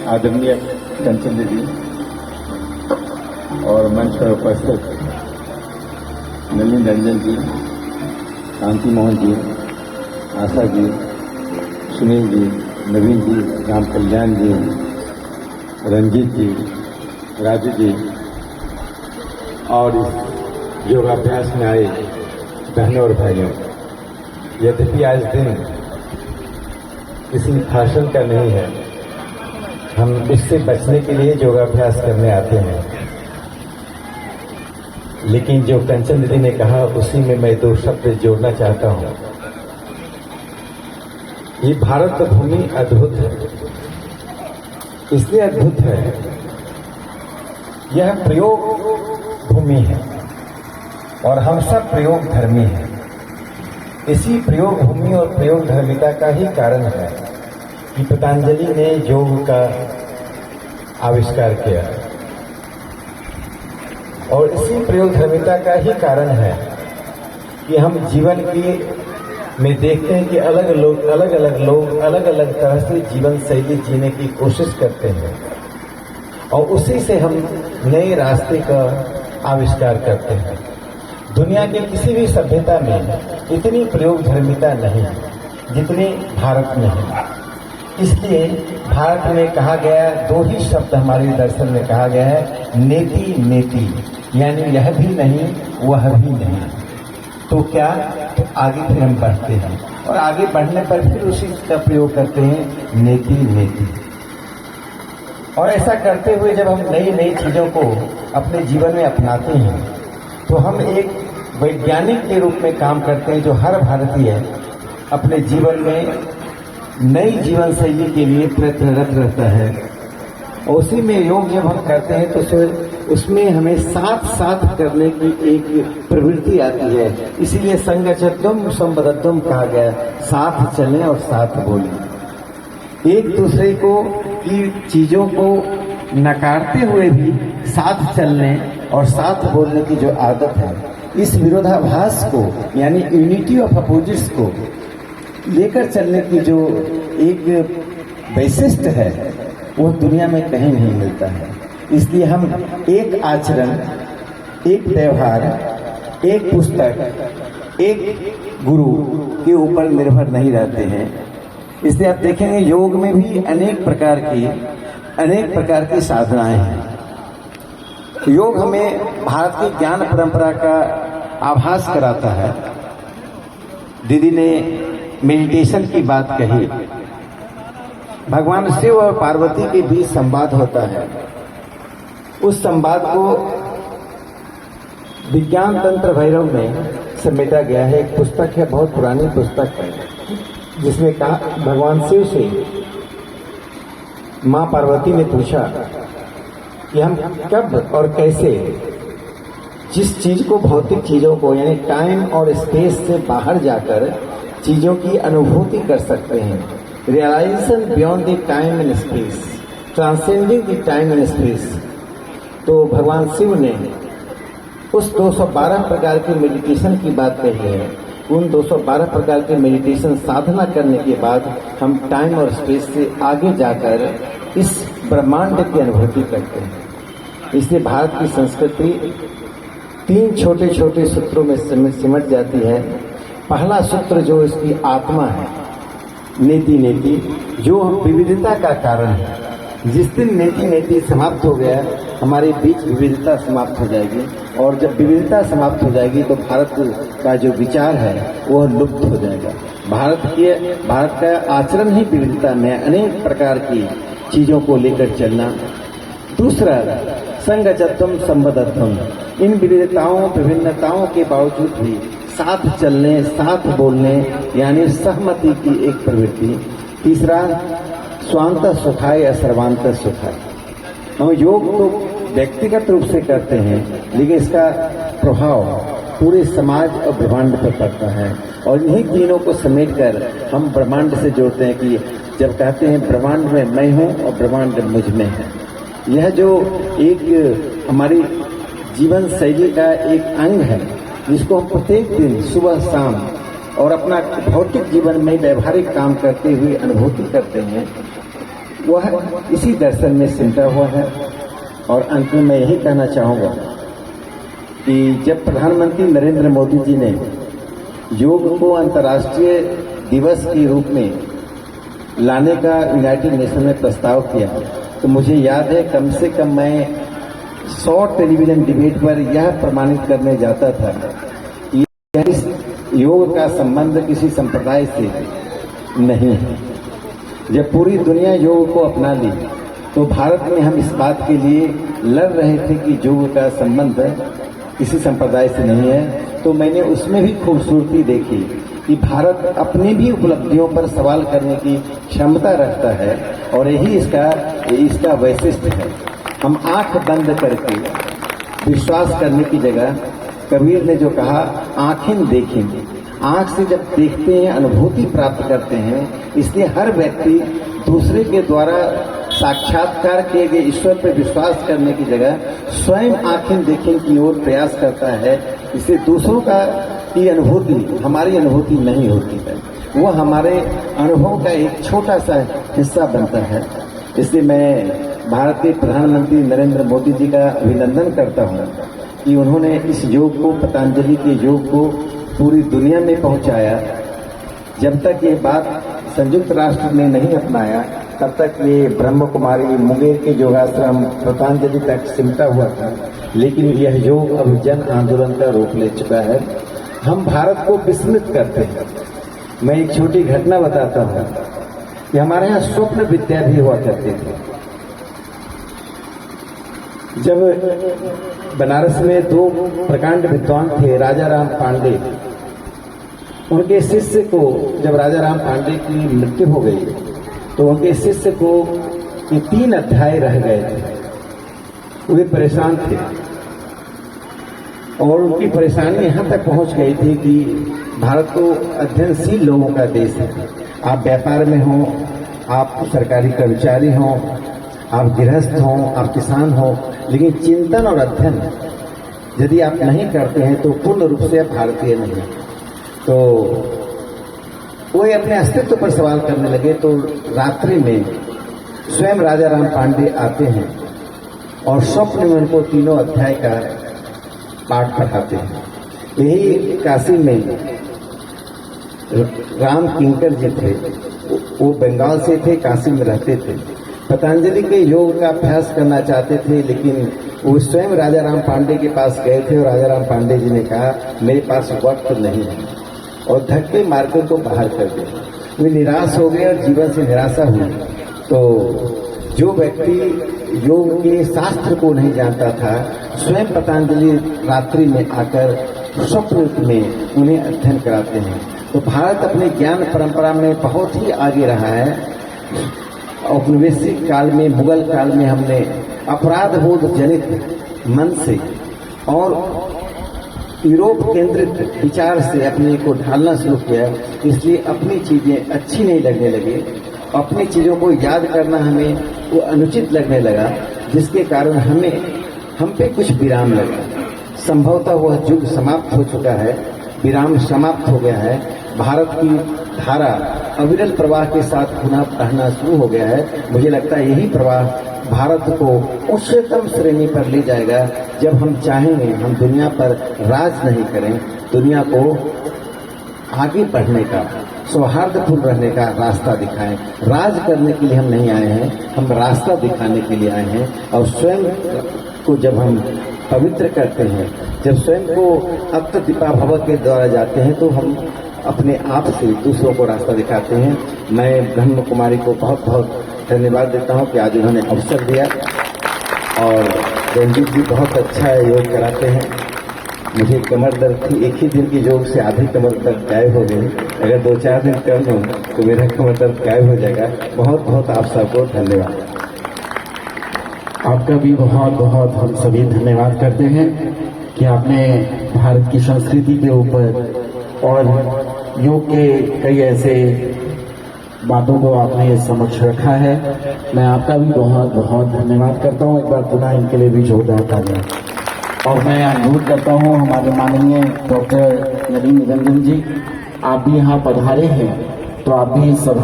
आदरणीय कंचन दीदी और मंच पर उपस्थित नलिन रंजन जी, कांति मोहन जी, आशा जी, सुनील जी, नवीन जी, राम कल्याण जी, रंजीत जी, राजू जी और इस योगाभ्यास में आए बहनों और भाइयों, यद्यपि आज दिन किसी भाषण का नहीं है, हम इससे बचने के लिए योगाभ्यास करने आते हैं, लेकिन जो कंचन दीदी ने कहा उसी में मैं दो शब्द जोड़ना चाहता हूं। ये भारत भूमि अद्भुत है, इसलिए अद्भुत है, यह प्रयोग भूमि है और हम सब प्रयोग धर्मी हैं। इसी प्रयोग भूमि और प्रयोग धर्मिता का ही कारण है कि पतंजलि ने योग का आविष्कार किया और इसी प्रयोग धर्मिता का ही कारण है कि हम जीवन की में देखते हैं कि अलग अलग लोग अलग अलग तरह से जीवन शैली जीने की कोशिश करते हैं और उसी से हम नए रास्ते का आविष्कार करते हैं। दुनिया की किसी भी सभ्यता में इतनी प्रयोग धर्मिता नहीं जितनी भारत में है। इसलिए भारत में कहा गया, दो ही शब्द हमारे दर्शन में कहा गया है, नेति नेति, यानी यह भी नहीं वह भी नहीं। तो क्या, तो आगे फिर हम बढ़ते हैं और आगे बढ़ने पर फिर उसी का प्रयोग करते हैं, नेति नेति। और ऐसा करते हुए जब हम नई नई चीजों को अपने जीवन में अपनाते हैं तो हम एक वैज्ञानिक के रूप में काम करते हैं, जो हर भारतीय अपने जीवन में नई जीवन शैली के लिए प्रयत्नरत रहता है। और उसी में योग जब हम करते हैं तो उसमें हमें साथ साथ करने की एक प्रवृत्ति आती है। इसीलिए संगचत्वम संबद्धम कहा गया, साथ चलें और साथ बोलें। एक दूसरे को की चीजों को नकारते हुए भी साथ चलने और साथ बोलने की जो आदत है, इस विरोधाभास को यानी यूनिटी ऑफ अपोजिट्स को लेकर चलने की जो एक वैशिष्ट है वो दुनिया में कहीं नहीं मिलता है। इसलिए हम एक आचरण, एक व्यवहार, एक पुस्तक, एक गुरु के ऊपर निर्भर नहीं रहते हैं। इसलिए आप देखेंगे योग में भी अनेक प्रकार की साधनाएं हैं। योग हमें भारत की ज्ञान परंपरा का आभास कराता है। दीदी ने मेडिटेशन की बात कही, भगवान शिव और पार्वती के बीच संवाद होता है। उस संवाद को विज्ञान तंत्र भैरव में समेटा गया है। एक पुस्तक है, बहुत पुरानी पुस्तक है, जिसमें कहा भगवान शिव से मां पार्वती ने पूछा कि हम कब और कैसे जिस चीज को, भौतिक चीजों को यानी टाइम और स्पेस से बाहर जाकर चीजों की अनुभूति कर सकते हैं। Realization beyond the time and space, transcending the time and space. तो भगवान शिव ने उस 212 प्रकार के मेडिटेशन की बात कही है। उन 212 प्रकार के मेडिटेशन साधना करने के बाद हम टाइम और स्पेस से आगे जाकर इस ब्रह्मांड की अनुभूति करते हैं। इसलिए भारत की संस्कृति 3 छोटे छोटे सूत्रों में सिमट जाती है। पहला सूत्र जो इसकी आत्मा है, नेति नेति, जो विविधता का कारण है। जिस दिन नेति नेति समाप्त हो गया, हमारे बीच विविधता समाप्त हो जाएगी और जब विविधता समाप्त हो जाएगी तो भारत का जो विचार है वह लुप्त हो जाएगा। भारत का आचरण ही विविधता में अनेक प्रकार की चीजों को लेकर चलना। दूसरा, संगचत्वम संबद्धम, इन विविधताओं विभिन्नताओं के बावजूद भी साथ चलने, साथ बोलने यानी सहमति की एक प्रवृत्ति। तीसरा, स्वांत सुखाय या सर्वांत सुखाय। हम योग तो व्यक्तिगत रूप से करते हैं, लेकिन इसका प्रभाव पूरे समाज और ब्रह्मांड पर पड़ता है और इन्हीं तीनों को समेटकर हम ब्रह्मांड से जोड़ते हैं कि जब कहते हैं ब्रह्मांड में मैं हूँ और ब्रह्मांड मुझ में है। यह जो एक हमारी जीवन शैली का एक अंग है, जिसको हम प्रत्येक दिन सुबह शाम और अपना भौतिक जीवन में व्यवहारिक काम करते हुए अनुभूति करते हैं, वह इसी दर्शन में सिमटा हुआ है। और अंत में मैं यही कहना चाहूँगा कि जब प्रधानमंत्री नरेंद्र मोदी जी ने योग को अंतर्राष्ट्रीय दिवस के रूप में लाने का यूनाइटेड नेशन में प्रस्ताव किया, तो मुझे याद है कम से कम मैं 100 टेलीविजन डिबेट पर यह प्रमाणित करने जाता था कि इस योग का संबंध किसी संप्रदाय से नहीं है। जब पूरी दुनिया योग को अपना ली तो भारत में हम इस बात के लिए लड़ रहे थे कि योग का संबंध किसी संप्रदाय से नहीं है। तो मैंने उसमें भी खूबसूरती देखी कि भारत अपनी भी उपलब्धियों पर सवाल करने की क्षमता रखता है और यही इसका वैशिष्ट्य है। हम आंख बंद करके विश्वास करने की जगह कबीर ने जो कहा, आंखें देखेंगे, आंख से जब देखते हैं अनुभूति प्राप्त करते हैं। इसलिए हर व्यक्ति दूसरे के द्वारा साक्षात्कार किए गए ईश्वर पर विश्वास करने की जगह स्वयं आंखें देखने की ओर प्रयास करता है। इससे दूसरों की अनुभूति हमारी अनुभूति नहीं होती है, वो हमारे अनुभव का एक छोटा सा हिस्सा बनता है। इसलिए मैं भारत के प्रधानमंत्री नरेंद्र मोदी जी का अभिनंदन करता हूँ कि उन्होंने इस योग को, पतंजलि के योग को पूरी दुनिया में पहुंचाया। जब तक ये बात संयुक्त राष्ट्र ने नहीं अपनाया तब तक ये ब्रह्म कुमारी मुंगेर के योगाश्रम पतंजलि तक सिमटा हुआ था, लेकिन यह योग अब जन आंदोलन का रूप ले चुका है। हम भारत को विस्मृत करते हैं। मैं एक छोटी घटना बताता हूँ कि हमारे यहाँ स्वप्न विद्या भी हुआ करते थे। जब बनारस में 2 प्रकांड विद्वान थे, राजा राम पांडे, उनके शिष्य को जब राजा राम पांडे की मृत्यु हो गई तो उनके शिष्य को ये 3 अध्याय रह गए थे। वे परेशान थे और उनकी परेशानी यहाँ तक पहुँच गई थी कि भारत तो अध्ययनशील लोगों का देश है। आप व्यापार में हों, आप सरकारी कर्मचारी हों, आप गृहस्थ हों, आप किसान हों, लेकिन चिंतन और अध्ययन यदि आप नहीं करते हैं तो पूर्ण रूप से आप भारतीय नहीं। तो वो अपने अस्तित्व पर सवाल करने लगे। तो रात्रि में स्वयं राजा राम पांडे आते हैं और स्वप्न में उनको 3 अध्याय का पाठ पढ़ाते हैं। यही काशी में राम किंकर जी थे, वो बंगाल से थे, काशी में रहते थे। पतंजलि के योग का अभ्यास करना चाहते थे, लेकिन वो स्वयं राजा राम पांडे के पास गए थे और राजा राम पांडे जी ने कहा मेरे पास वक्त नहीं है, और धक्के मारकर उनको बाहर कर दिया। वे निराश हो गए और जीवन से निराशा हुई। तो जो व्यक्ति योग के शास्त्र को नहीं जानता था, स्वयं पतंजलि रात्रि में आकर स्वप्न में उन्हें अध्ययन कराते हैं। तो भारत अपने ज्ञान परंपरा में बहुत ही आगे रहा है। औपनिवेशिक काल में, मुगल काल में हमने अपराध बोध जनित मन से और यूरोप केंद्रित विचार से अपने को ढालना शुरू किया। इसलिए अपनी चीजें अच्छी नहीं लगने लगी, अपनी चीजों को याद करना हमें वो अनुचित लगने लगा, जिसके कारण हम पे कुछ विराम लगा। संभवतः वह युग समाप्त हो चुका है, विराम समाप्त हो गया है। भारत की धारा अविरल प्रवाह के साथ पुनः बहना शुरू हो गया है। मुझे लगता है यही प्रवाह भारत को उच्चतम श्रेणी पर ले जाएगा। जब हम चाहेंगे हम दुनिया पर राज नहीं करें, दुनिया को आगे बढ़ने का, सौहार्दपूर्ण रहने का रास्ता दिखाएं। राज करने के लिए हम नहीं आए हैं, हम रास्ता दिखाने के लिए आए हैं। और स्वयं को जब हम पवित्र करते हैं, जब स्वयं को अप्त दीपा भव के द्वारा जाते हैं, तो हम अपने आप से दूसरों को रास्ता दिखाते हैं। मैं ब्रह्म कुमारी को बहुत बहुत धन्यवाद देता हूं कि आज उन्होंने अवसर दिया। और रंजीत जी बहुत अच्छा योग कराते हैं। मुझे कमर दर्द थी, एक ही दिन की योग से आधी कमर दर्द गायब हो गई। अगर 2-4 दिन कर लूँ तो मेरा कमर दर्द गायब हो जाएगा। बहुत बहुत आप सबको धन्यवाद। आपका भी बहुत बहुत हम सभी धन्यवाद करते हैं कि आपने भारत की संस्कृति के ऊपर और योग के कई ऐसे बातों को आपने समक्ष रखा है। मैं आपका भी बहुत बहुत धन्यवाद करता हूँ। एक बार पुनः इनके लिए भी जोरदार तालियां। और मैं अनुरोध करता हूँ हमारे माननीय डॉक्टर नवीन निरंजन जी, आप भी यहाँ पधारे हैं तो आप भी सभा